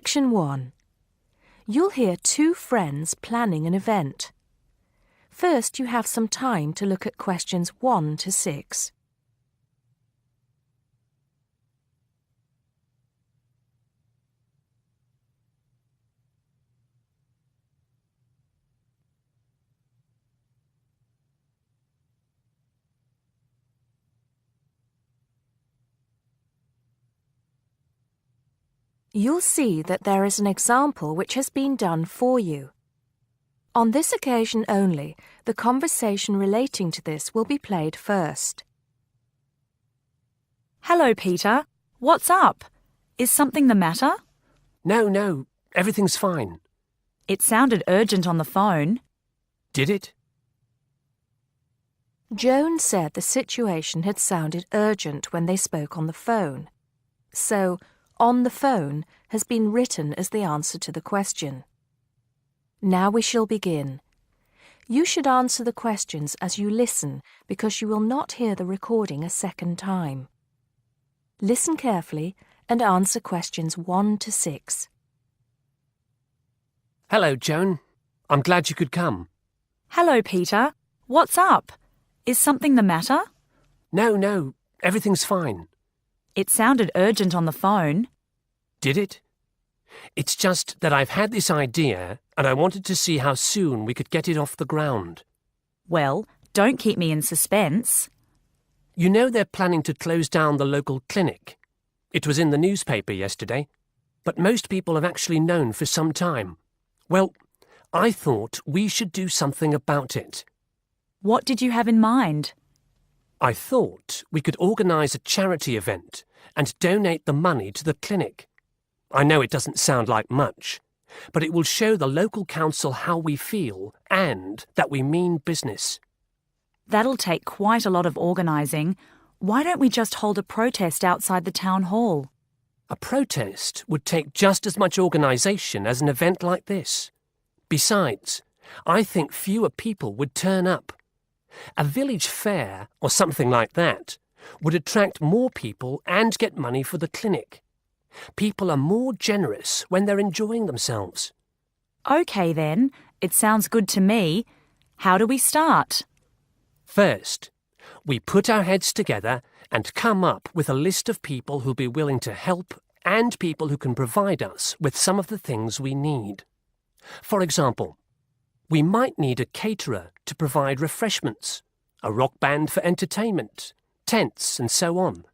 Section 1. You'll hear two friends planning an event. First, you have some time to look at questions 1 to 6. You'll see that there is an example which has been done for you. On this occasion only, the conversation relating to this will be played first. Hello, Peter. What's up? Is something the matter? No, everything's fine. It sounded urgent on the phone. Did it? Joan said the situation had sounded urgent when they spoke on the phone. So, on the phone has been written as the answer to the question. Now we shall begin. You should answer the questions as you listen because you will not hear the recording a second time. Listen carefully and answer questions 1 to 6. Hello, Joan. I'm glad you could come. Hello, Peter. What's up? Is something the matter? No, everything's fine. It sounded urgent on the phone. Did it? It's just that I've had this idea and I wanted to see how soon we could get it off the ground. Well, don't keep me in suspense. You know they're planning to close down the local clinic. It was in the newspaper yesterday, but most people have actually known for some time. Well, I thought we should do something about it. What did you have in mind? I thought we could organise a charity event and donate the money to the clinic. I know it doesn't sound like much, but it will show the local council how we feel and that we mean business. That'll take quite a lot of organising. Why don't we just hold a protest outside the town hall? A protest would take just as much organisation as an event like this. Besides, I think fewer people would turn up. A village fair or something like that would attract more people and get money for the clinic. People are more generous when they're enjoying themselves. OK then, it sounds good to me. How do we start? First, we put our heads together and come up with a list of people who'll be willing to help and people who can provide us with some of the things we need. For example, we might need a caterer to provide refreshments, a rock band for entertainment, tents and so on.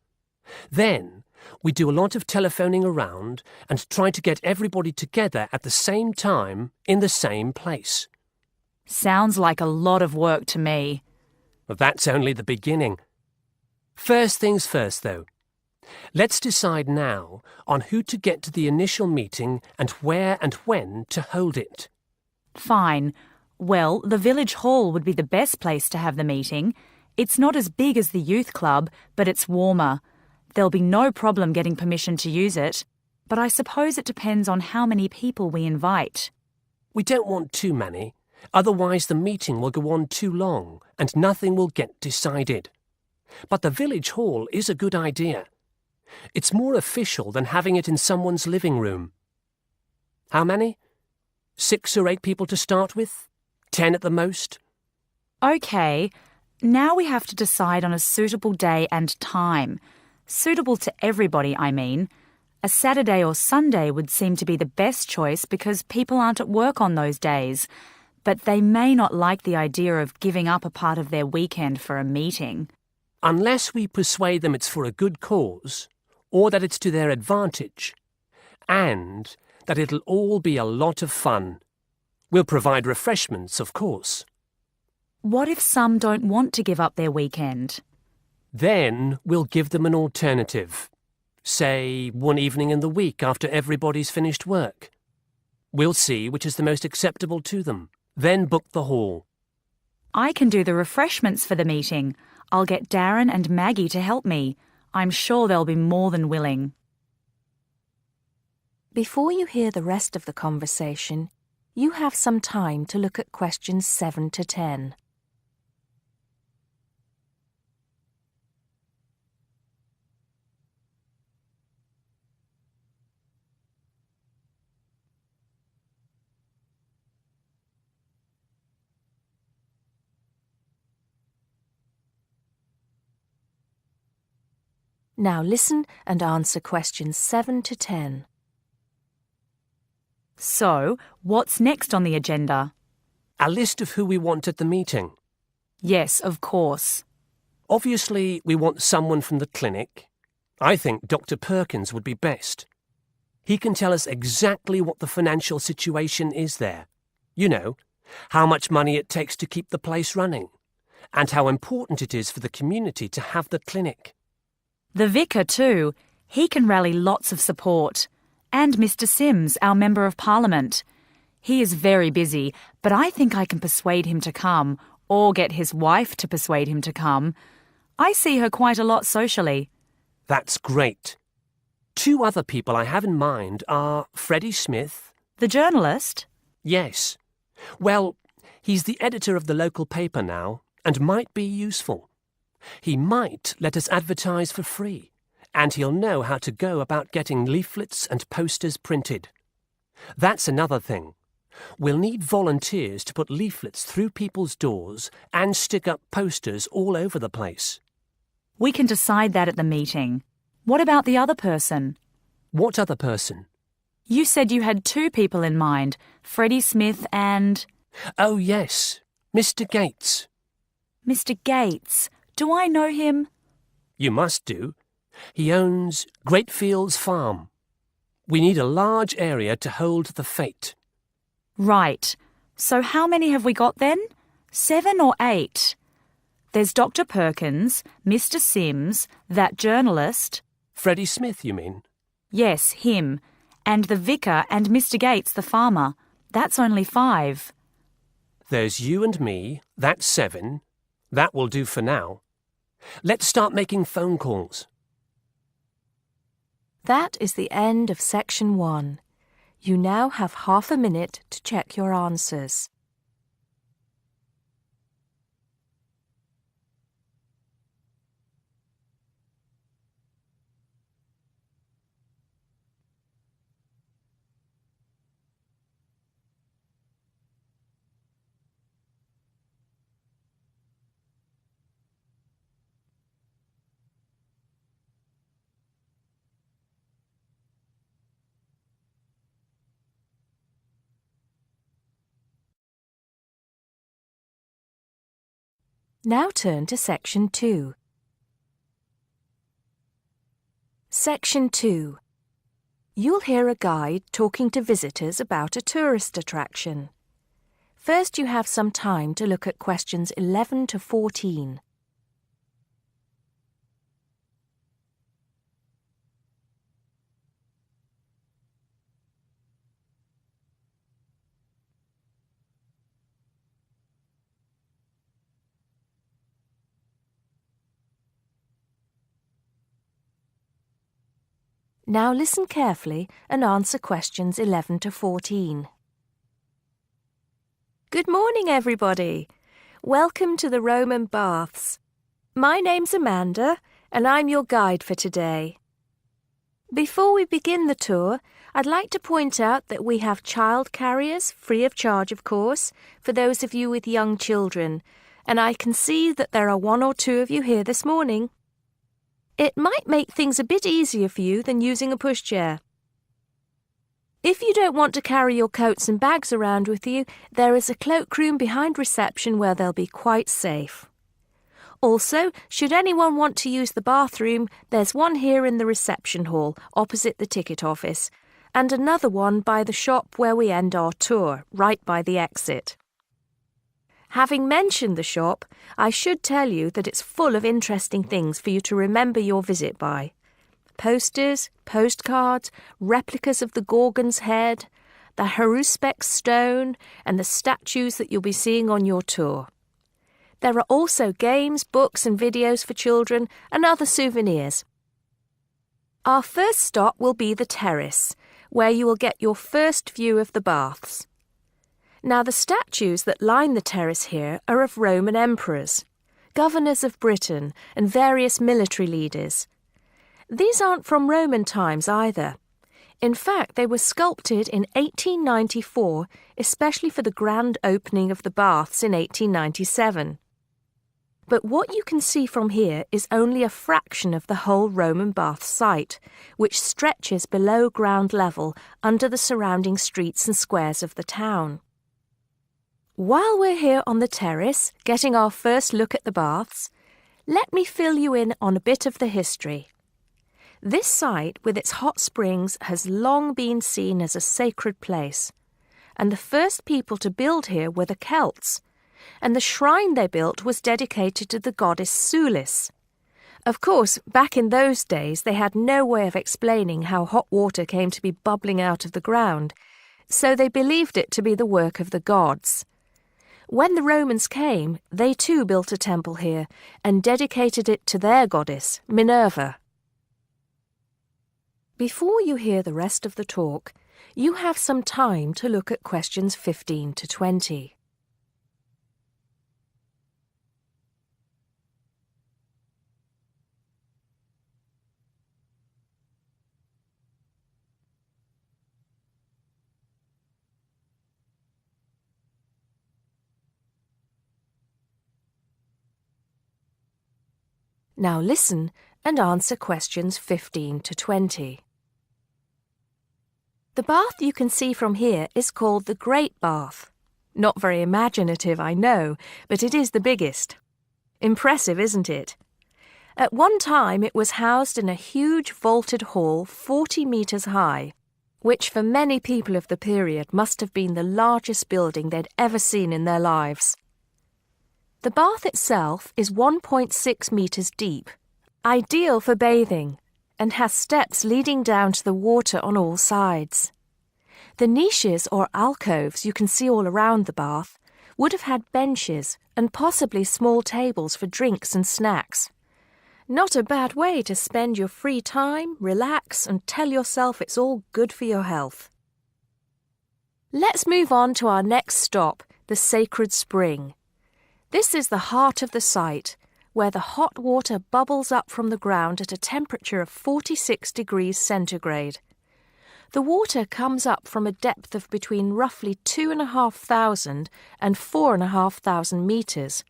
Then, we do a lot of telephoning around and try to get everybody together at the same time in the same place. Sounds like a lot of work to me. Well, that's only the beginning. First things first, though. Let's decide now on who to get to the initial meeting and where and when to hold it. Fine. Well, the village hall would be the best place to have the meeting. It's not as big as the youth club, but it's warmer. There'll be no problem getting permission to use it, but I suppose it depends on how many people we invite. We don't want too many, otherwise the meeting will go on too long and nothing will get decided. But the village hall is a good idea. It's more official than having it in someone's living room. How many? 6 or 8 people to start with? 10 at the most? OK, now we have to decide on a suitable day and time. Suitable to everybody, I mean. A Saturday or Sunday would seem to be the best choice because people aren't at work on those days. But they may not like the idea of giving up a part of their weekend for a meeting. Unless we persuade them it's for a good cause, or that it's to their advantage, and that it'll all be a lot of fun. We'll provide refreshments, of course. What if some don't want to give up their weekend? Then we'll give them an alternative. Say, one evening in the week after everybody's finished work. We'll see which is the most acceptable to them. Then book the hall. I can do the refreshments for the meeting. I'll get Darren and Maggie to help me. I'm sure they'll be more than willing. Before you hear the rest of the conversation, you have some time to look at questions 7 to 10. Now listen and answer questions 7 to 10. So, what's next on the agenda? A list of who we want at the meeting. Yes, of course. Obviously, we want someone from the clinic. I think Dr. Perkins would be best. He can tell us exactly what the financial situation is there. You know, how much money it takes to keep the place running, and how important it is for the community to have the clinic. The vicar too. He can rally lots of support. And Mr. Sims, our Member of Parliament. He is very busy, but I think I can persuade him to come, or get his wife to persuade him to come. I see her quite a lot socially. That's great. 2 other people I have in mind are Freddie Smith. The journalist? Yes. Well, he's the editor of the local paper now, and might be useful. He might let us advertise for free, and he'll know how to go about getting leaflets and posters printed. That's another thing. We'll need volunteers to put leaflets through people's doors and stick up posters all over the place. We can decide that at the meeting. What about the other person? What other person? You said you had 2 people in mind, Freddie Smith and... Oh, yes, Mr. Gates. Mr. Gates. Do I know him? You must do. He owns Greatfields Farm. We need a large area to hold the fete. Right. So how many have we got then? 7 or 8? There's Dr. Perkins, Mr. Sims, that journalist. Freddie Smith, you mean? Yes, him. And the vicar and Mr. Gates, the farmer. That's only 5. There's you and me. That's 7. That will do for now. Let's start making phone calls. That is the end of section 1. You now have half a minute to check your answers. Now turn to Section 2. Section 2. You'll hear a guide talking to visitors about a tourist attraction. First, you have some time to look at questions 11 to 14. Now listen carefully and answer questions 11 to 14. Good morning, everybody. Welcome to the Roman Baths. My name's Amanda, and I'm your guide for today. Before we begin the tour, I'd like to point out that we have child carriers, free of charge, of course, for those of you with young children, and I can see that there are 1 or 2 of you here this morning. It might make things a bit easier for you than using a pushchair. If you don't want to carry your coats and bags around with you, there is a cloakroom behind reception where they'll be quite safe. Also, should anyone want to use the bathroom, there's one here in the reception hall, opposite the ticket office, and another one by the shop where we end our tour, right by the exit. Having mentioned the shop, I should tell you that it's full of interesting things for you to remember your visit by. Posters, postcards, replicas of the Gorgon's head, the Haruspex stone, and the statues that you'll be seeing on your tour. There are also games, books and videos for children and other souvenirs. Our first stop will be the terrace, where you will get your first view of the baths. Now, the statues that line the terrace here are of Roman emperors, governors of Britain, and various military leaders. These aren't from Roman times either. In fact, they were sculpted in 1894, especially for the grand opening of the baths in 1897. But what you can see from here is only a fraction of the whole Roman bath site, which stretches below ground level under the surrounding streets and squares of the town. While we're here on the terrace, getting our first look at the baths, let me fill you in on a bit of the history. This site with its hot springs has long been seen as a sacred place, and the first people to build here were the Celts, and the shrine they built was dedicated to the goddess Sulis. Of course, back in those days they had no way of explaining how hot water came to be bubbling out of the ground, so they believed it to be the work of the gods. When the Romans came, they too built a temple here and dedicated it to their goddess, Minerva. Before you hear the rest of the talk, you have some time to look at questions 15 to 20. Now listen and answer questions 15 to 20. The bath you can see from here is called the Great Bath. Not very imaginative, I know, but it is the biggest. Impressive, isn't it? At one time it was housed in a huge vaulted hall 40 metres high, which for many people of the period must have been the largest building they'd ever seen in their lives. The bath itself is 1.6 metres deep, ideal for bathing, and has steps leading down to the water on all sides. The niches or alcoves you can see all around the bath would have had benches and possibly small tables for drinks and snacks. Not a bad way to spend your free time, relax, and tell yourself it's all good for your health. Let's move on to our next stop, the sacred spring. This is the heart of the site, where the hot water bubbles up from the ground at a temperature of 46 degrees centigrade. The water comes up from a depth of between roughly 2,500 and 4,500 metres,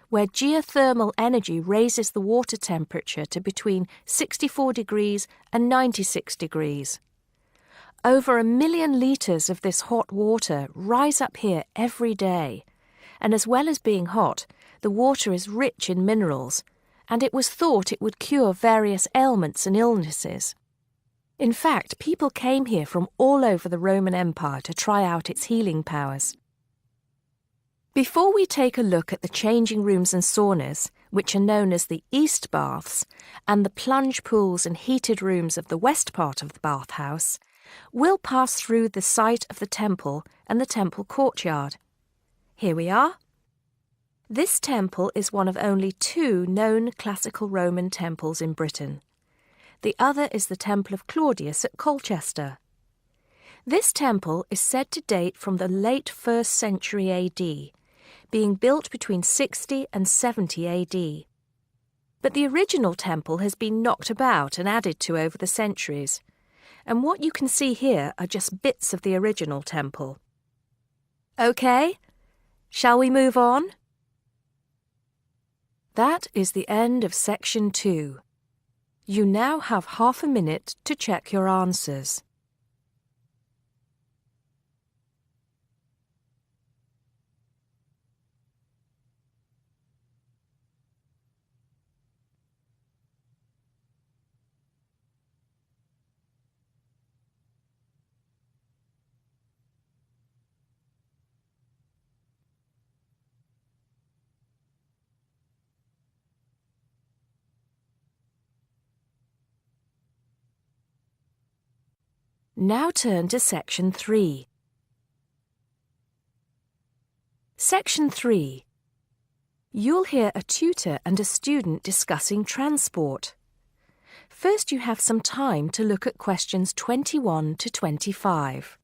where geothermal energy raises the water temperature to between 64 degrees and 96 degrees. Over 1 million litres of this hot water rise up here every day, and as well as being hot, the water is rich in minerals, and it was thought it would cure various ailments and illnesses. In fact, people came here from all over the Roman Empire to try out its healing powers. Before we take a look at the changing rooms and saunas, which are known as the East Baths, and the plunge pools and heated rooms of the west part of the bathhouse, we'll pass through the site of the temple and the temple courtyard. Here we are. This temple is one of only 2 known classical Roman temples in Britain. The other is the Temple of Claudius at Colchester. This temple is said to date from the late 1st century AD, being built between 60 and 70 AD. But the original temple has been knocked about and added to over the centuries, and what you can see here are just bits of the original temple. OK, shall we move on? That is the end of section 2. You now have half a minute to check your answers. Now turn to Section 3. Section 3. You'll hear a tutor and a student discussing transport. First, you have some time to look at questions 21 to 25.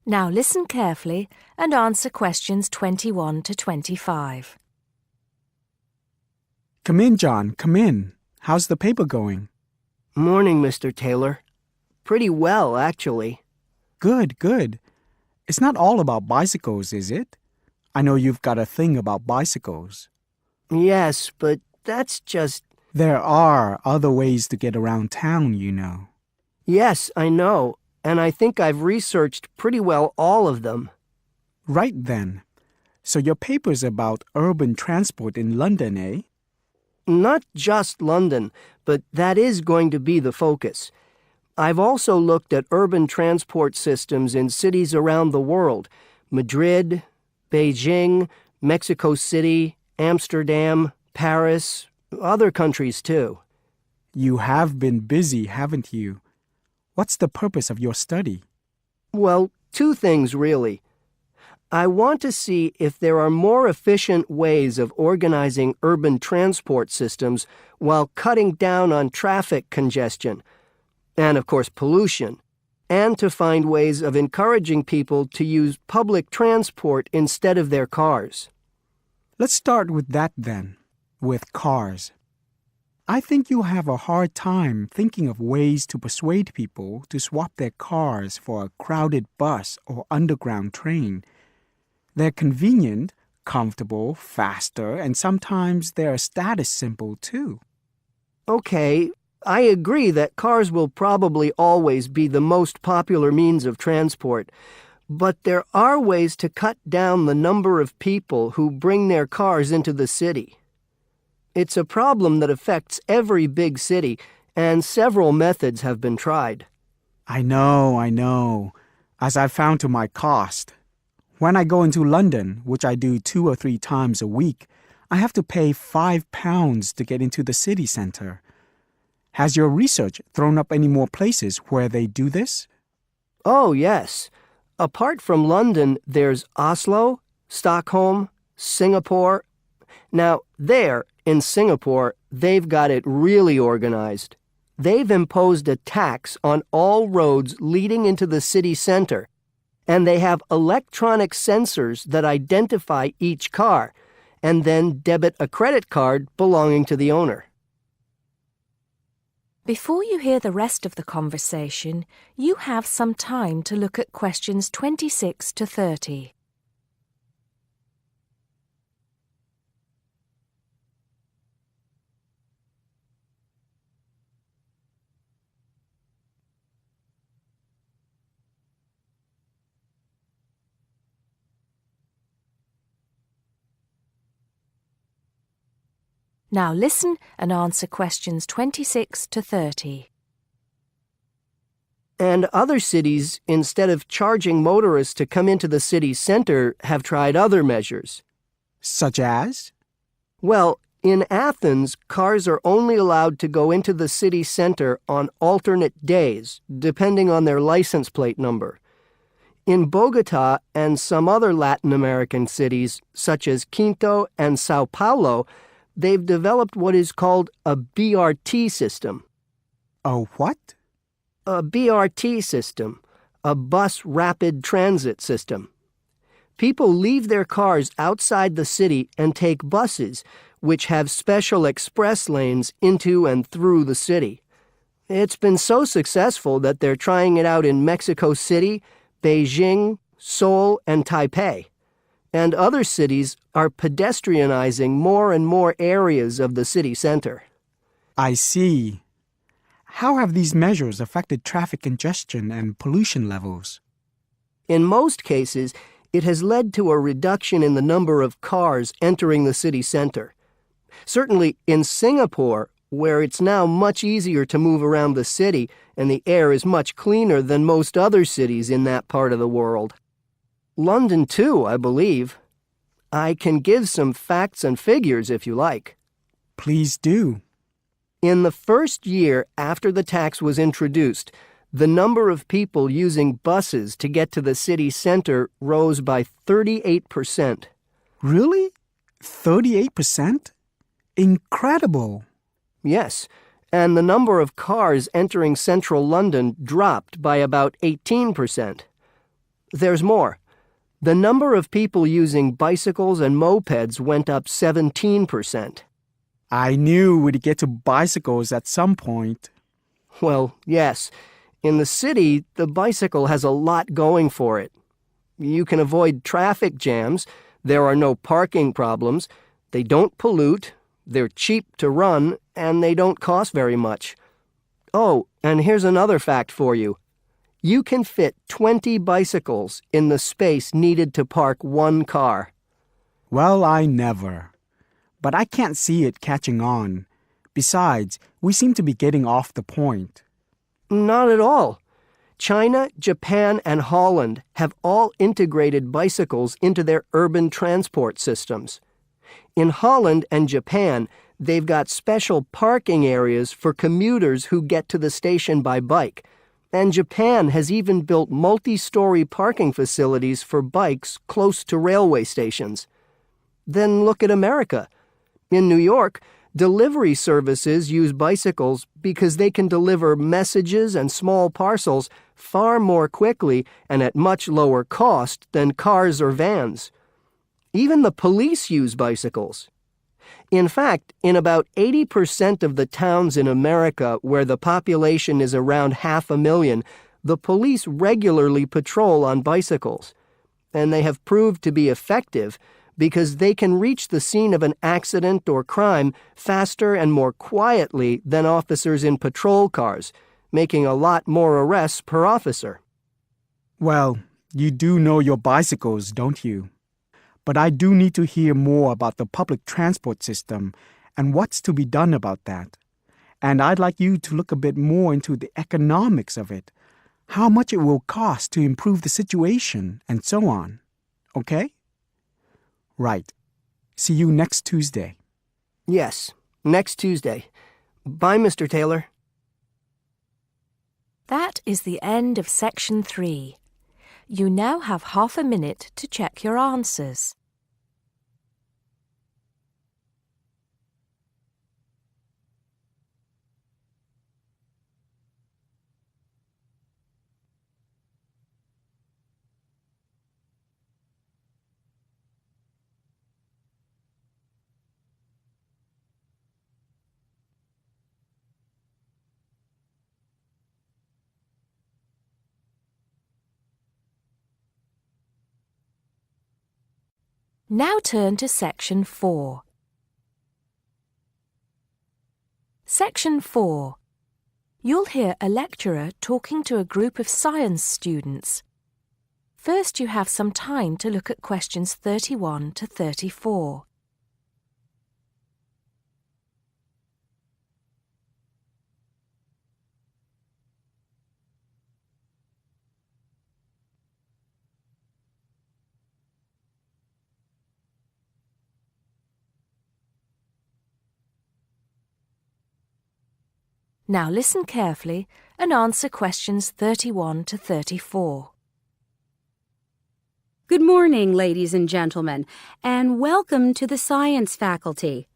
Now listen carefully and answer questions 21 to 25. Come in, John, come in. How's the paper going? Morning, Mr. Taylor. Pretty well, actually. Good, good. It's not all about bicycles, is it? I know you've got a thing about bicycles. Yes, but that's just... There are other ways to get around town, you know. Yes, I know, and I think I've researched pretty well all of them. Right then. So your paper's about urban transport in London, eh? Not just London, but that is going to be the focus. I've also looked at urban transport systems in cities around the world: Madrid, Beijing, Mexico City, Amsterdam, Paris, other countries too. You have been busy, haven't you? What's the purpose of your study? Well, two things really. I want to see if there are more efficient ways of organizing urban transport systems while cutting down on traffic congestion, and of course pollution, and to find ways of encouraging people to use public transport instead of their cars. Let's start with that then, with cars. I think you'll have a hard time thinking of ways to persuade people to swap their cars for a crowded bus or underground train. They're convenient, comfortable, faster, and sometimes they're a status symbol too. Okay, I agree that cars will probably always be the most popular means of transport, but there are ways to cut down the number of people who bring their cars into the city. It's a problem that affects every big city, and several methods have been tried. I know, as I've found to my cost. When I go into London, which I do 2 or 3 times a week, I have to pay £5 to get into the city centre. Has your research thrown up any more places where they do this? Oh, yes. Apart from London, there's Oslo, Stockholm, Singapore. Now, there, in Singapore, they've got it really organized. They've imposed a tax on all roads leading into the city center, and they have electronic sensors that identify each car, and then debit a credit card belonging to the owner. Before you hear the rest of the conversation, you have some time to look at questions 26 to 30. Now listen and answer questions 26 to 30. And other cities, instead of charging motorists to come into the city center, have tried other measures. Such as? Well, in Athens, cars are only allowed to go into the city center on alternate days, depending on their license plate number. In Bogota and some other Latin American cities, such as Quito and Sao Paulo, they've developed what is called a BRT system. A what? A BRT system, a bus rapid transit system. People leave their cars outside the city and take buses, which have special express lanes into and through the city. It's been so successful that they're trying it out in Mexico City, Beijing, Seoul, and Taipei. And other cities are pedestrianizing more and more areas of the city center. I see. How have these measures affected traffic congestion and pollution levels? In most cases, it has led to a reduction in the number of cars entering the city center. Certainly in Singapore, where it's now much easier to move around the city and the air is much cleaner than most other cities in that part of the world. London, too, I believe. I can give some facts and figures if you like. Please do. In the first year after the tax was introduced, the number of people using buses to get to the city center rose by 38%. Really? 38%? Incredible. Yes, and the number of cars entering central London dropped by about 18%. There's more. The number of people using bicycles and mopeds went up 17%. I knew we'd get to bicycles at some point. Well, yes. In the city, the bicycle has a lot going for it. You can avoid traffic jams, there are no parking problems, they don't pollute, they're cheap to run, and they don't cost very much. Oh, and here's another fact for you. You can fit 20 bicycles in the space needed to park one car. Well, I never. But I can't see it catching on. Besides, we seem to be getting off the point. Not at all. China, Japan, and Holland have all integrated bicycles into their urban transport systems. In Holland and Japan, they've got special parking areas for commuters who get to the station by bike, and Japan has even built multi-story parking facilities for bikes close to railway stations. Then look at America. In New York, delivery services use bicycles because they can deliver messages and small parcels far more quickly and at much lower cost than cars or vans. Even the police use bicycles. In fact, in about 80% of the towns in America where the population is around 500,000, the police regularly patrol on bicycles. And they have proved to be effective because they can reach the scene of an accident or crime faster and more quietly than officers in patrol cars, making a lot more arrests per officer. Well, you do know your bicycles, don't you? But I do need to hear more about the public transport system and what's to be done about that. And I'd like you to look a bit more into the economics of it, how much it will cost to improve the situation, and so on. Okay? Right. See you next Tuesday. Yes, next Tuesday. Bye, Mr. Taylor. That is the end of section 3. You now have half a minute to check your answers. Now turn to section 4. Section 4. You'll hear a lecturer talking to a group of science students. First, you have some time to look at questions 31 to 34. Now listen carefully and answer questions 31 to 34. Good morning, ladies and gentlemen, and welcome to the science faculty.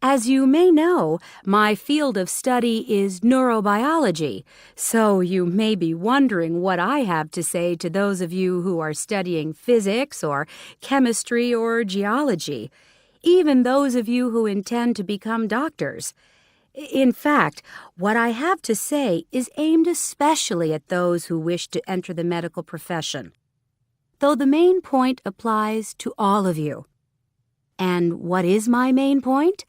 As you may know, my field of study is neurobiology, so you may be wondering what I have to say to those of you who are studying physics or chemistry or geology, even those of you who intend to become doctors. In fact, what I have to say is aimed especially at those who wish to enter the medical profession, though the main point applies to all of you. And what is my main point?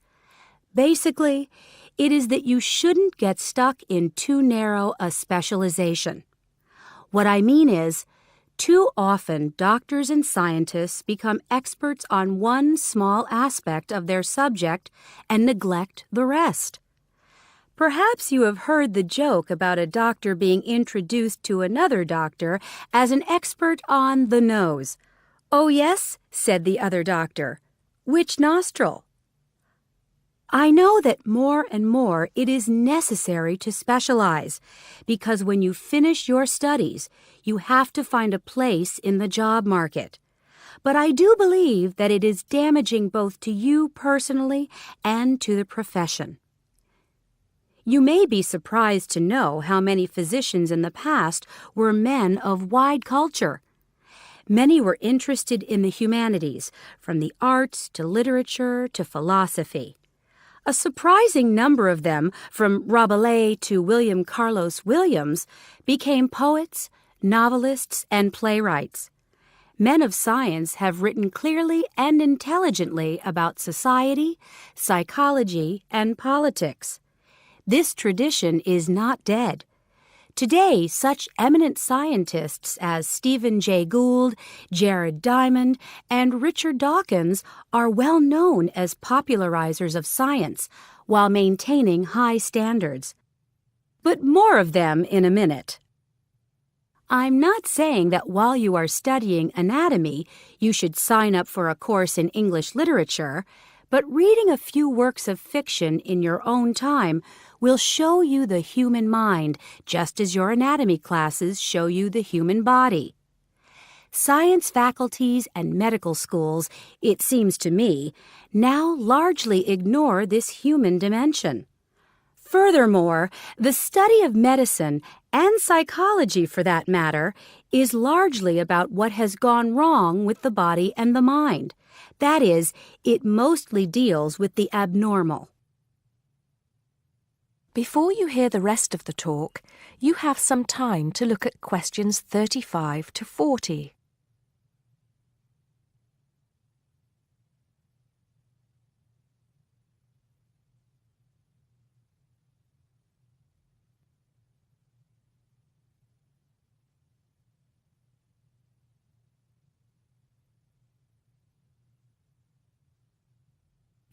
Basically, it is that you shouldn't get stuck in too narrow a specialization. What I mean is, too often doctors and scientists become experts on one small aspect of their subject and neglect the rest. Perhaps you have heard the joke about a doctor being introduced to another doctor as an expert on the nose. "Oh, yes," said the other doctor. "Which nostril?" I know that more and more it is necessary to specialize, because when you finish your studies, you have to find a place in the job market. But I do believe that it is damaging both to you personally and to the profession. You may be surprised to know how many physicians in the past were men of wide culture. Many were interested in the humanities, from the arts to literature to philosophy. A surprising number of them, from Rabelais to William Carlos Williams, became poets, novelists, and playwrights. Men of science have written clearly and intelligently about society, psychology, and politics. This tradition is not dead. Today, such eminent scientists as Stephen Jay Gould, Jared Diamond, and Richard Dawkins are well known as popularizers of science while maintaining high standards. But more of them in a minute. I'm not saying that while you are studying anatomy, you should sign up for a course in English literature, but reading a few works of fiction in your own time will show you the human mind, just as your anatomy classes show you the human body. Science faculties and medical schools, it seems to me, now largely ignore this human dimension. Furthermore, the study of medicine, and psychology for that matter, is largely about what has gone wrong with the body and the mind. That is, it mostly deals with the abnormal. Before you hear the rest of the talk, you have some time to look at questions 35 to 40.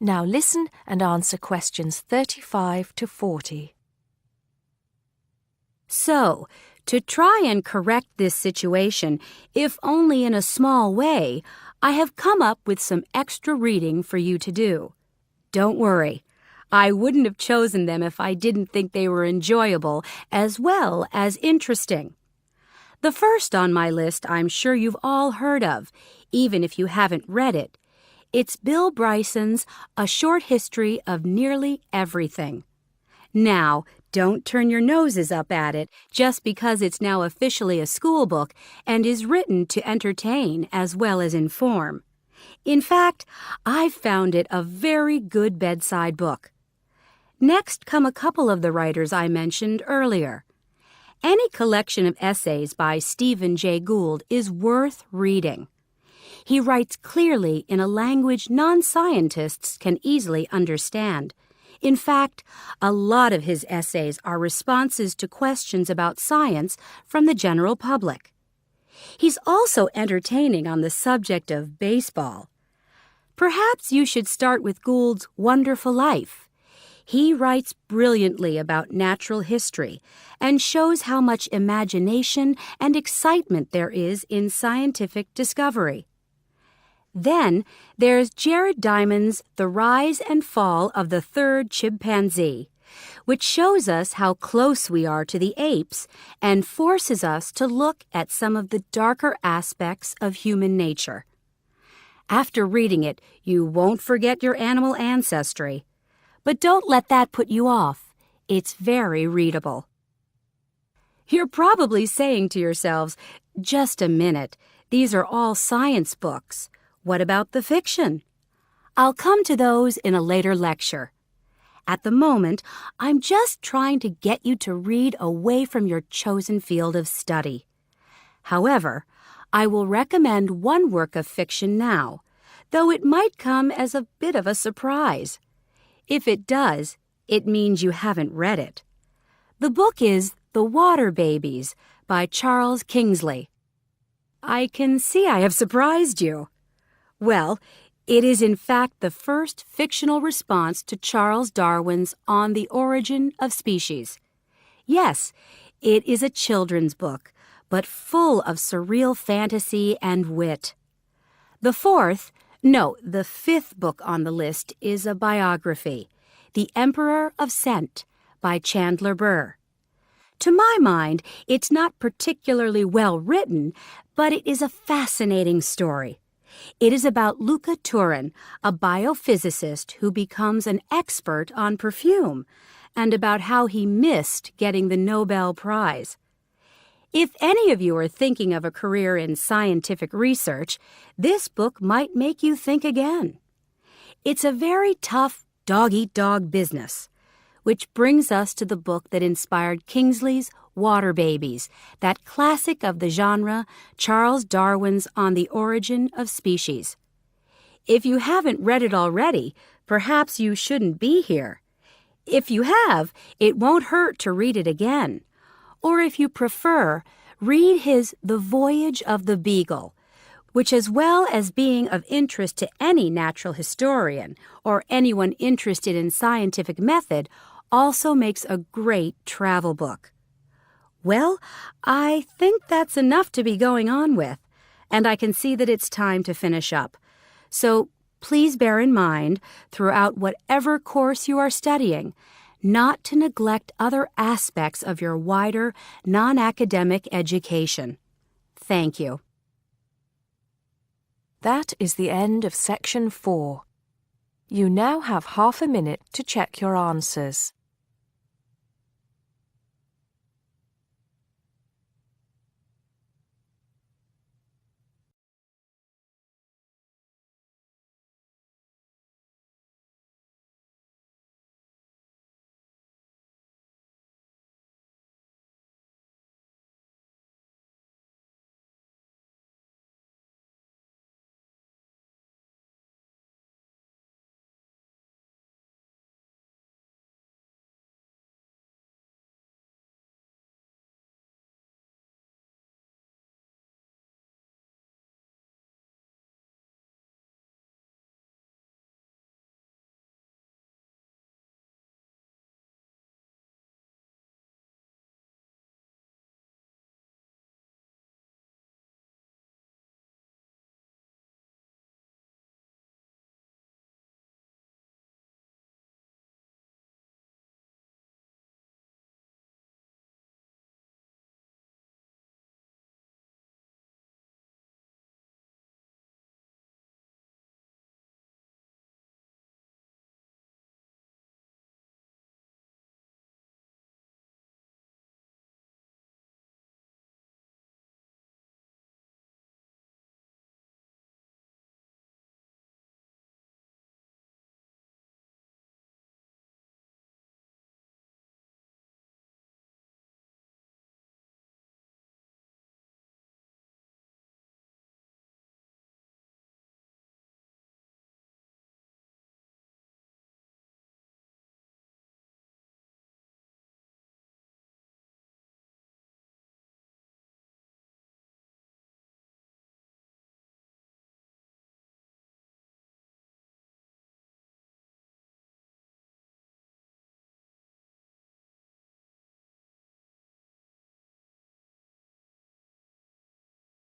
Now listen and answer questions 35 to 40. So, to try and correct this situation, if only in a small way, I have come up with some extra reading for you to do. Don't worry, I wouldn't have chosen them if I didn't think they were enjoyable as well as interesting. The first on my list I'm sure you've all heard of, even if you haven't read it. It's Bill Bryson's A Short History of Nearly Everything. Now, don't turn your noses up at it just because it's now officially a school book and is written to entertain as well as inform. In fact, I've found it a very good bedside book. Next come a couple of the writers I mentioned earlier. Any collection of essays by Stephen Jay Gould is worth reading. He writes clearly in a language non-scientists can easily understand. In fact, a lot of his essays are responses to questions about science from the general public. He's also entertaining on the subject of baseball. Perhaps you should start with Gould's Wonderful Life. He writes brilliantly about natural history and shows how much imagination and excitement there is in scientific discovery. Then there's Jared Diamond's The Rise and Fall of the Third Chimpanzee, which shows us how close we are to the apes and forces us to look at some of the darker aspects of human nature. After reading it, you won't forget your animal ancestry. But don't let that put you off. It's very readable. You're probably saying to yourselves, just a minute, these are all science books. What about the fiction? I'll come to those in a later lecture. At the moment, I'm just trying to get you to read away from your chosen field of study. However, I will recommend one work of fiction now, though it might come as a bit of a surprise. If it does, it means you haven't read it. The book is The Water Babies by Charles Kingsley. I can see I have surprised you. Well, it is in fact the first fictional response to Charles Darwin's On the Origin of Species. Yes, it is a children's book, but full of surreal fantasy and wit. The fifth book on the list is a biography, The Emperor of Scent by Chandler Burr. To my mind, it's not particularly well written, but it is a fascinating story. It is about Luca Turin, a biophysicist who becomes an expert on perfume, and about how he missed getting the Nobel Prize. If any of you are thinking of a career in scientific research, this book might make you think again. It's a very tough dog-eat-dog business, which brings us to the book that inspired Kingsley's Water Babies, that classic of the genre, Charles Darwin's On the Origin of Species. If you haven't read it already, perhaps you shouldn't be here. If you have, it won't hurt to read it again. Or if you prefer, read his The Voyage of the Beagle, which, as well as being of interest to any natural historian or anyone interested in scientific method, also makes a great travel book. Well, I think that's enough to be going on with, and I can see that it's time to finish up. So please bear in mind, throughout whatever course you are studying, not to neglect other aspects of your wider, non-academic education. Thank you. That is the end of Section 4. You now have half a minute to check your answers.